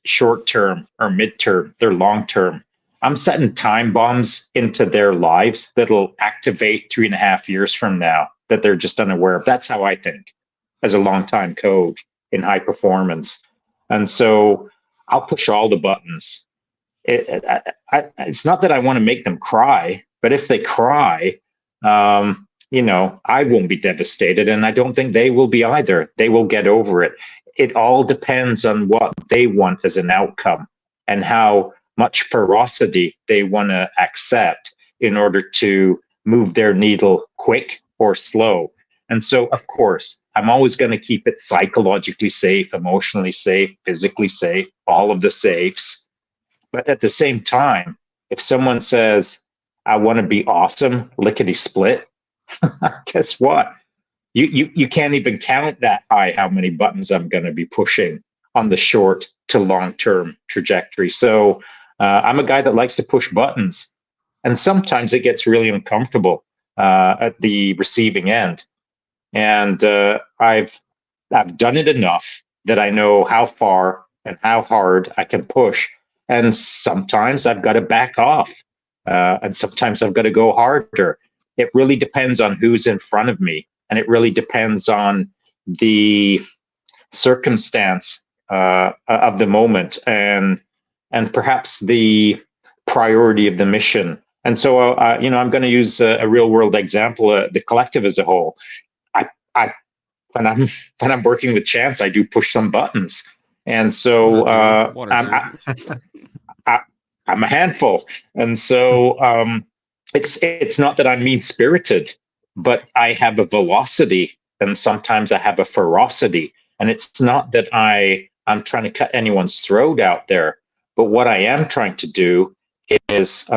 short term or midterm, they're long term. I'm setting time bombs into their lives that'll activate 3.5 years from now that they're just unaware of. That's how I think as a longtime coach in high performance. And so I'll push all the buttons. It's not that I want to make them cry, but if they cry, I won't be devastated, and I don't think they will be either. They will get over it. It all depends on what they want as an outcome and how much porosity they want to accept in order to move their needle quick or slow. And so, of course, I'm always going to keep it psychologically safe, emotionally safe, physically safe, all of the safes. But at the same time, if someone says, I want to be awesome, lickety split, guess what? You can't even count that high how many buttons I'm going to be pushing on the short to long term trajectory. So I'm a guy that likes to push buttons. And sometimes it gets really uncomfortable at the receiving end. And I've done it enough that I know how far and how hard I can push. And sometimes I've got to back off, and sometimes I've got to go harder. It really depends on who's in front of me, and it really depends on the circumstance of the moment, and perhaps the priority of the mission. And so, I'm going to use a real world example, the collective as a whole. I when I'm working with Chance, I do push some buttons, and so I'm a handful, and so it's not that I'm mean spirited, but I have a velocity, and sometimes I have a ferocity, and it's not that I'm trying to cut anyone's throat out there, but what I am trying to do is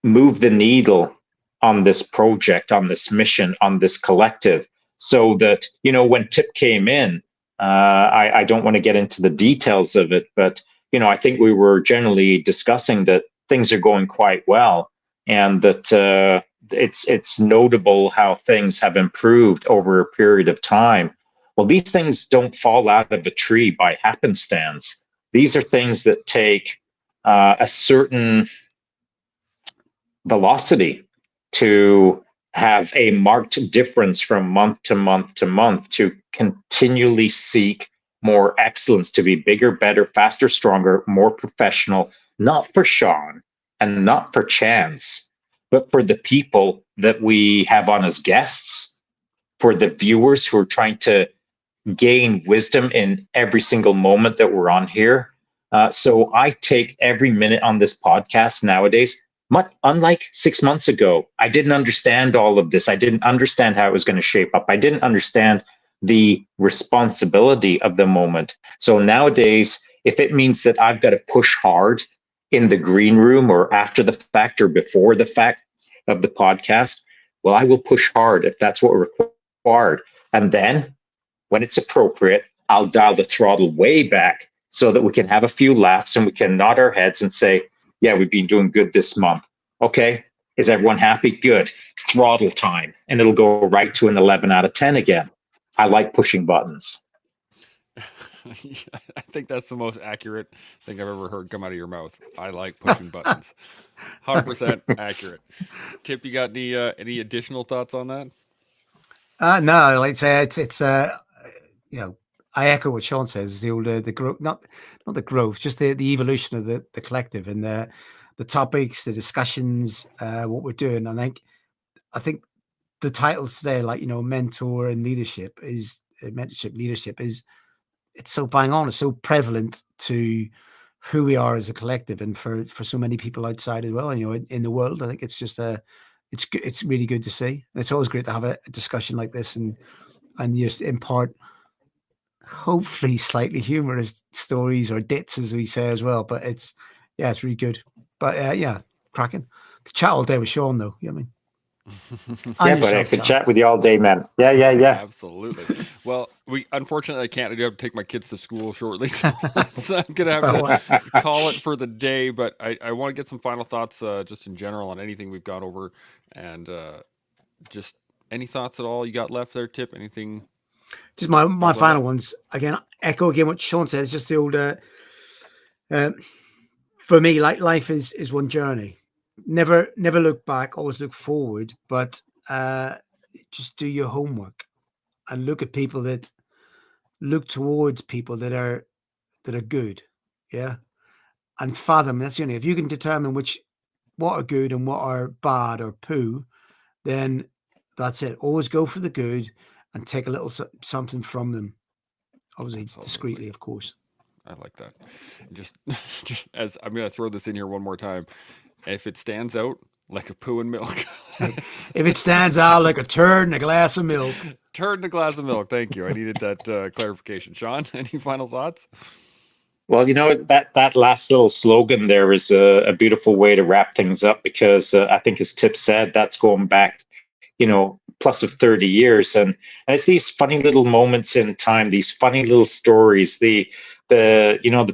move the needle on this project, on this mission, on this collective, so that, when Tip came in, I don't want to get into the details of it, but, I think we were generally discussing that things are going quite well, and that it's notable how things have improved over a period of time. Well, these things don't fall out of a tree by happenstance. These are things that take a certain velocity to have a marked difference from month to month to month, to continually seek more excellence, to be bigger, better, faster, stronger, more professional, not for Shaun and not for Chance, but for the people that we have on as guests, for the viewers who are trying to gain wisdom in every single moment that we're on here. So I take every minute on this podcast nowadays. Unlike 6 months ago, I didn't understand all of this. I didn't understand how it was going to shape up. I didn't understand the responsibility of the moment. So nowadays, if it means that I've got to push hard in the green room or after the fact or before the fact of the podcast, well, I will push hard if that's what required. And then when it's appropriate, I'll dial the throttle way back so that we can have a few laughs and we can nod our heads and say, yeah, we've been doing good this month. Okay, is everyone happy? Good. Throttle time. And it'll go right to an 11 out of 10 again. I like pushing buttons. I think that's the most accurate thing I've ever heard come out of your mouth. I like pushing buttons. 100% accurate. Tip, you got any additional thoughts on that? No, like I say, it's I echo what Shaun says. The older the growth, not the growth, just the evolution of the collective and the topics, the discussions, what we're doing. And I think the titles today, like mentor and leadership, is mentorship leadership is it's so bang on. It's so prevalent to who we are as a collective, and for so many people outside as well. In the world, I think it's just it's really good to see. And it's always great to have a discussion like this and just impart hopefully slightly humorous stories or dits, as we say as well. But it's really good. But cracking. Could chat all day with Shaun, though. You know what I mean? Yeah, but I could chat with you all day, man. Yeah. Absolutely. Well, unfortunately I can't. I do have to take my kids to school shortly, so I'm gonna have to call it for the day. But I want to get some final thoughts, just in general, on anything we've gone over, and just any thoughts at all you got left there, Tip? Anything? Just my final ones. Again, echo again what Shaun said. It's just the older. For me, like life is one journey. Never look back. Always look forward. But just do your homework and look at people that look towards people that are good. Yeah, and fathom. That's the only. If you can determine what are good and what are bad or poo, then that's it. Always go for the good and take a little something from them. Obviously, absolutely. Discreetly, of course. I like that. Just as I'm going to throw this in here one more time. If it stands out, like a poo and milk. If it stands out like a turd in a glass of milk. Turd in a glass of milk. Thank you. I needed that clarification. Sean, any final thoughts? Well, that last little slogan there is a beautiful way to wrap things up, because I think, as Tip said, that's going back, plus of 30 years, and it's these funny little moments in time, these funny little stories, the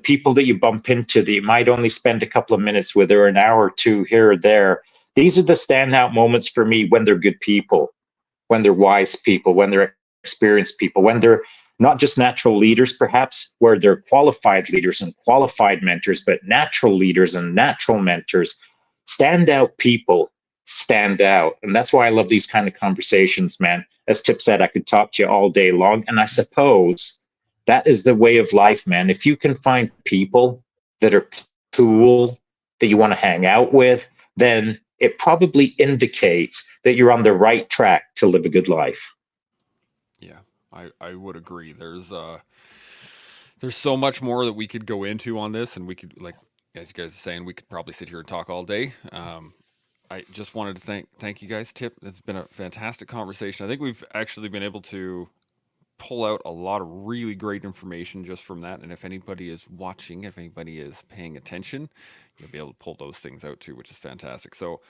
people that you bump into that you might only spend a couple of minutes with, or an hour or two here or there. These are the standout moments for me, when they're good people, when they're wise people, when they're experienced people, when they're not just natural leaders, perhaps, where they're qualified leaders and qualified mentors, but natural leaders and natural mentors. Standout people stand out. And that's why I love these kind of conversations, man. As Tip said, I could talk to you all day long. And I suppose that is the way of life, man. If you can find people that are cool, that you want to hang out with, then it probably indicates that you're on the right track to live a good life. Yeah, I would agree. There's so much more that we could go into on this, and we could, like, as you guys are saying, we could probably sit here and talk all day. I just wanted to thank you guys, Tip. It's been a fantastic conversation. I think we've actually been able to pull out a lot of really great information just from that. And if anybody is watching, if anybody is paying attention, you'll be able to pull those things out too, which is fantastic. So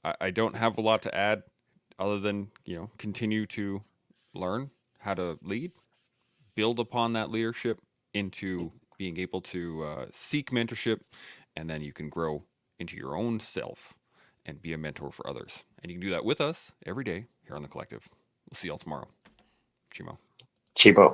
I don't have a lot to add other than, continue to learn how to lead, build upon that leadership into being able to seek mentorship, and then you can grow into your own self and be a mentor for others. And you can do that with us every day here on The Collective. We'll see y'all tomorrow. Chimo. Chibo.